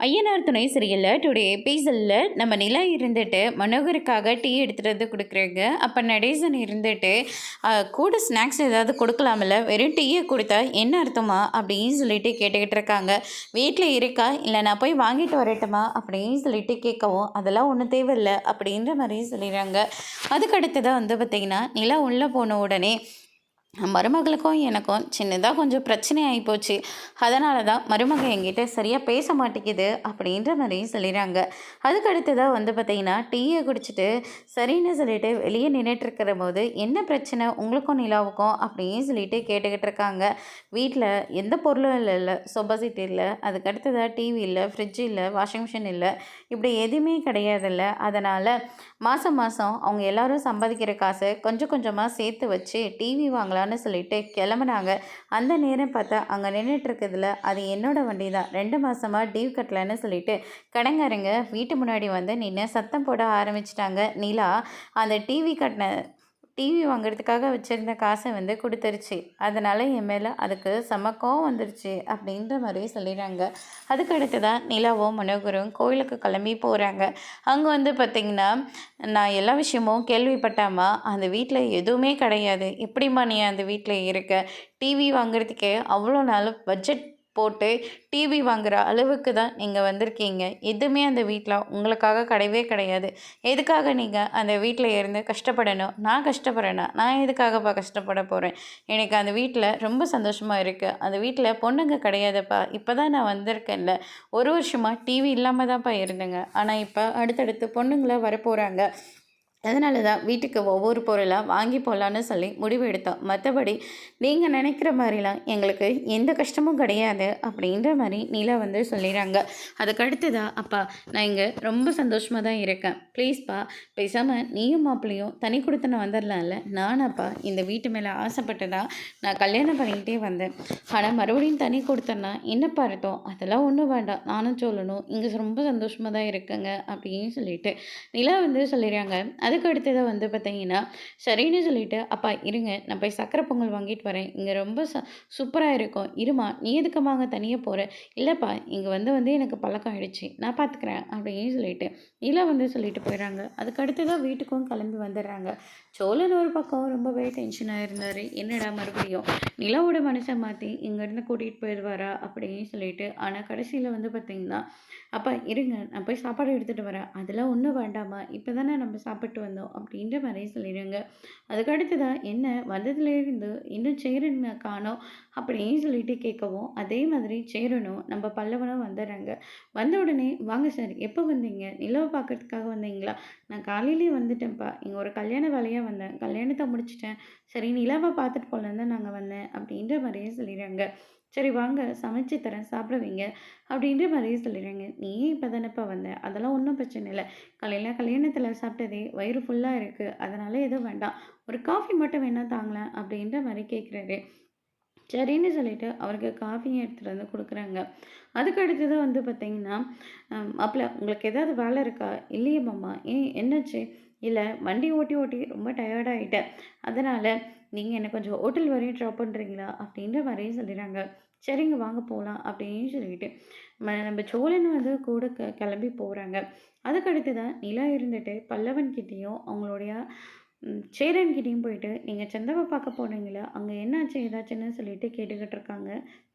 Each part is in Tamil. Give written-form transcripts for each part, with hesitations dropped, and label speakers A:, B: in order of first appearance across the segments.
A: ஐயனார் துணை சீரியல்ல டுடே எபிசோடில் நம்ம நிலா இருந்துட்டு மனோகருக்காக டீ எடுத்துகிட்டு வந்து கொடுக்குறேங்க. அப்போ நடேசன் இருந்துட்டு கூட ஸ்நாக்ஸ் ஏதாவது கொடுக்கலாமில்ல, வெறும் டீயை கொடுத்தா என்ன அர்த்தமா அப்படின்னு சொல்லிட்டு கேட்டுக்கிட்டு இருக்காங்க. வீட்டில் இருக்கா இல்லை நான் போய் வாங்கிட்டு வரட்டுமா அப்படின்னு சொல்லிட்டு கேட்கவும், அதெல்லாம் ஒன்றும் தேவையில்லை அப்படின்ற மாதிரி சொல்லிடுறாங்க. அதுக்கு அடுத்ததாக வந்து பார்த்திங்கன்னா நிலா உள்ளே போன உடனே மருமகளுக்கும் எனக்கும் சின்னதாக கொஞ்சம் பிரச்சனை ஆகிப்போச்சு. அதனால தான் மருமக என்கிட்ட சரியாக பேச மாட்டேங்குது அப்படின்ற மாதிரி சொல்லிடுறாங்க. அதுக்கு அடுத்ததாக வந்து பார்த்திங்கன்னா டீயை குடிச்சிட்டு சரின்னு சொல்லிட்டு வெளியே நின்றுட்டுருக்கிற போது என்ன பிரச்சனை உங்களுக்கும் நிலாவுக்கும் அப்படின்னு சொல்லிட்டு கேட்டுக்கிட்டு இருக்காங்க. வீட்டில் எந்த பொருளும் இல்லை, சோபா சீட் இல்லை, அதுக்கு அடுத்ததாக டிவி இல்லை, ஃப்ரிட்ஜ் இல்லை, வாஷிங் மிஷின் இல்லை, இப்படி எதுவுமே கிடையாதுல்ல. அதனால் மாதம் மாதம் அவங்க எல்லோரும் சம்பாதிக்கிற காசை கொஞ்சம் கொஞ்சமாக சேர்த்து வச்சு டிவி வாங்கலாம் சொல்லிட்டு கிளம்புனாங்க. அந்த நேரம் பார்த்தா அங்கே நின்றுட்டு இருக்கிறதுல அது என்னோட வண்டி தான். 2 மாதமாக டியூ கட்டலன்னு சொல்லிட்டு கடங்காரங்க வீட்டு முன்னாடி வந்து நின்று சத்தம் போட ஆரம்பிச்சிட்டாங்க. நிலா அந்த டிவி வாங்குறதுக்காக வச்சுருந்த காசை வந்து கொடுத்துருச்சு. அதனால் என் மேலே அதுக்கு சமக்கம் வந்துருச்சு அப்படின்ற மாதிரி சொல்லிடுறாங்க. அதுக்கு அடுத்ததான் நிலாவும் மனோகரும் கோயிலுக்கு கிளம்பி போகிறாங்க. அங்கே வந்து பார்த்திங்கன்னா நான் எல்லா விஷயமும் கேள்விப்பட்டாமா, அந்த வீட்டில் எதுவுமே கிடையாது, எப்படிம்மா நீ அந்த வீட்டில் இருக்க, டிவி வாங்குறதுக்கே அவ்வளோ நாள் பட்ஜெட் போட்டு டிவி வாங்குகிற அளவுக்கு தான் நீங்கள் வந்திருக்கீங்க, எதுவுமே அந்த வீட்டில் உங்களுக்காக கிடையவே கிடையாது, எதுக்காக நீங்கள் அந்த வீட்டில் இருந்து கஷ்டப்படணும், நான் கஷ்டப்படுறேன்னா நான் எதுக்காகப்பா கஷ்டப்பட போகிறேன், எனக்கு அந்த வீட்டில் ரொம்ப சந்தோஷமாக இருக்குது, அந்த வீட்டில் பொண்ணுங்க கிடையாதுப்பா, இப்போ தான் நான் வந்திருக்கேன்ல, 1 வருஷமாக டிவி இல்லாமல் தான்ப்பா இருந்தேங்க, ஆனால் இப்போ அடுத்தடுத்து பொண்ணுங்களை வரப்போகிறாங்க, அதனால தான் வீட்டுக்கு ஒவ்வொரு பொருளாக வாங்கி போகலான்னு சொல்லி முடிவு எடுத்தோம். மற்றபடி நீங்கள் நினைக்கிற மாதிரிலாம் எங்களுக்கு எந்த கஷ்டமும் கிடையாது அப்படின்ற மாதிரி நிலா வந்து சொல்லிடுறாங்க. அதுக்கு அப்பா நான் இங்கே ரொம்ப சந்தோஷமாக தான் இருக்கேன், ப்ளீஸ்ப்பா பேசாமல் நீயும் மாப்பிள்ளையும் தனி கொடுத்தன வந்துடலாம்ல, நானப்பா இந்த வீட்டு மேலே ஆசைப்பட்டு தான் நான் கல்யாணம் பண்ணிக்கிட்டே வந்தேன், ஆனால் மறுபடியும் தனி கொடுத்தேன்னா என்னப்பா அர்த்தம், அதெல்லாம் ஒன்றும் வேண்டாம், நானும் சொல்லணும் இங்கே ரொம்ப சந்தோஷமாக தான் இருக்குங்க அப்படின்னு சொல்லிட்டு நிலா வந்து சொல்லிடுறாங்க. அதுக்கு அடுத்ததாக வந்து பார்த்தீங்கன்னா சரின்னு சொல்லிட்டு அப்பா இருங்க நான் போய் சக்கரை பொங்கல் வாங்கிட்டு வரேன், இங்கே ரொம்ப சூப்பராக இருக்கும், இருமா நீ எதுக்கம்மா அங்கே தனியாக போகிற, இல்லைப்பா இங்கே வந்து எனக்கு பழக்கம் ஆகிடுச்சு நான் பார்த்துக்கிறேன் அப்படின்னு சொல்லிட்டு நிலா வந்து சொல்லிட்டு போயிடுறாங்க. அதுக்கு அடுத்ததாக வீட்டுக்கும் கிளம்பி வந்துடுறாங்க. சோழன் ஒரு பக்கம் ரொம்பவே டென்ஷனாக இருந்தார், என்னடா மறுபடியும் நிலாவோட மனசை மாற்றி இங்கேருந்து கூட்டிகிட்டு போயிடுவாரா அப்படின்னு சொல்லிட்டு. ஆனால் கடைசியில் வந்து பார்த்திங்கன்னா அப்பா இருங்க நான் போய் சாப்பாடு எடுத்துகிட்டு வரேன், அதெல்லாம் ஒன்றும் வேண்டாமா இப்போ தானே நம்ம சாப்பிட்டு வந்தோம் அப்படின்ற மாதிரி சொல்லிடுங்க. அதுக்கு அடுத்ததான் என்ன வந்ததுலேருந்து இன்னும் சேரன் காணோம் அப்படின்னு சொல்லிட்டு கேட்கவும், அதே மாதிரி சேரனும் நம்ம பல்லவனும் வந்துடுறாங்க. வந்த உடனே வாங்க சார் எப்போ வந்தீங்க, நிலவை பார்க்கறதுக்காக வந்தீங்களா, நான் காலையிலேயே வந்துட்டேன்ப்பா, இங்கே ஒரு கல்யாண வேலையாக வந்தேன், கல்யாணத்தை முடிச்சிட்டேன், சரி நிலாவை பார்த்துட்டு போகலான்னு தான் நாங்கள் வந்தேன் அப்படின்ற மாதிரியே சொல்லிடுறாங்க. சரி வாங்க சமைச்சு தரேன் சாப்பிட வைங்க அப்படின்ற மாதிரியே சொல்லிடுறாங்க. நீ இப்போ தானேப்பா வந்த, அதெல்லாம் ஒன்றும் பிரச்சனை இல்லை, காலையில் கல்யாணத்தில் சாப்பிட்டதே வயிறு ஃபுல்லாக இருக்குது, அதனால் எதுவும் வேண்டாம், ஒரு காஃபி மட்டும் வேணால் தாங்களேன் அப்படின்ற மாதிரி கேட்குறாரு. சரின்னு சொல்லிட்டு அவருக்கு காஃபியும் எடுத்துகிட்டு வந்து கொடுக்குறாங்க. அதுக்கு அடுத்தது வந்து பார்த்திங்கன்னா மாப்பிள்ள உங்களுக்கு ஏதாவது வேலை இருக்கா, இல்லையே மாமா, ஏன் என்னாச்சு, இல்லை வண்டி ஓட்டி ஓட்டி ரொம்ப டயர்டாகிட்டேன், அதனால் நீங்கள் என்னை கொஞ்சம் ஹோட்டல் வரையும் ட்ராப் பண்ணுறீங்களா அப்படின்ற மாதிரியும் சொல்லிடுறாங்க. சரிங்க வாங்க போகலாம் அப்படின்னு சொல்லிட்டு நம்ம சோழன் வந்து கூட கிளம்பி போகிறாங்க. அதுக்கடுத்து தான் நிலா இருந்துட்டு பல்லவன்கிட்டேயும் அவங்களுடைய சேரன்கிட்டையும் போயிட்டு நீங்கள் சந்தாவை பார்க்க போனீங்களா, அங்கே என்னாச்சு ஏதாச்சுன்னு சொல்லிட்டு கேட்டுக்கிட்டு இருக்காங்க.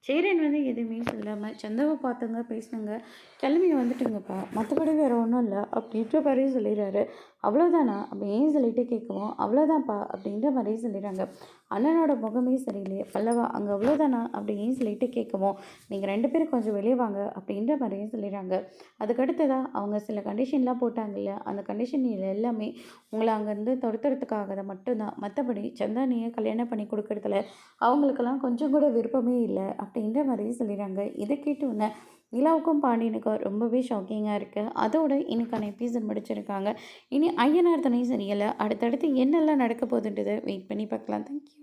A: சேரன் வந்து எதுவுமே சொல்லாமல் சந்தாவை பார்த்துங்க பேசுனங்க கிளம்பி வந்துட்டுங்கப்பா, மற்றபடி வேறு ஒன்றும் இல்லை அப்படின்ற மாதிரி சொல்லிடுறாரு. அவ்வளோதானா அப்படின்னு சொல்லிட்டு கேட்கவும், அவ்வளோதான்ப்பா அப்படின்ற மாதிரி சொல்லிடுறாங்க. அண்ணனோட முகமே சரியில்லையே பல்லவா, அங்கே அவ்வளோதானா அப்படின்னு சொல்லிட்டு கேட்கவும், நீங்கள் 2 பேரும் கொஞ்சம் வெளியே வாங்க அப்படின்ற மாதிரியும் சொல்லிடுறாங்க. அதுக்கடுத்ததான் அவங்க சில கண்டிஷன்லாம் போட்டாங்கல்ல, அந்த கண்டிஷன் எல்லாமே உங்களை அங்கேருந்து துரத்துறதுக்காக மட்டும்தான், மற்றபடி சந்தானியை கல்யாணம் பண்ணி கொடுக்குறதுல அவங்களுக்கெல்லாம் கொஞ்சம் கூட விருப்பமே இல்லை அப்படின்ற மாதிரியும் சொல்லிடுறாங்க. இதை கேட்டு உடனே நிலாவுக்கும் பாண்டியனுக்கும் ரொம்பவே ஷாக்கிங்காக இருக்குது. அதோட இன்னைக்கான எபிசோட் முடிச்சிருக்காங்க. இனி ஐயனார் துணை சீரியலில் அடுத்தடுத்து என்னெல்லாம் நடக்க போகுதுன்றதை வெயிட் பண்ணி பார்க்கலாம். தேங்க்யூ.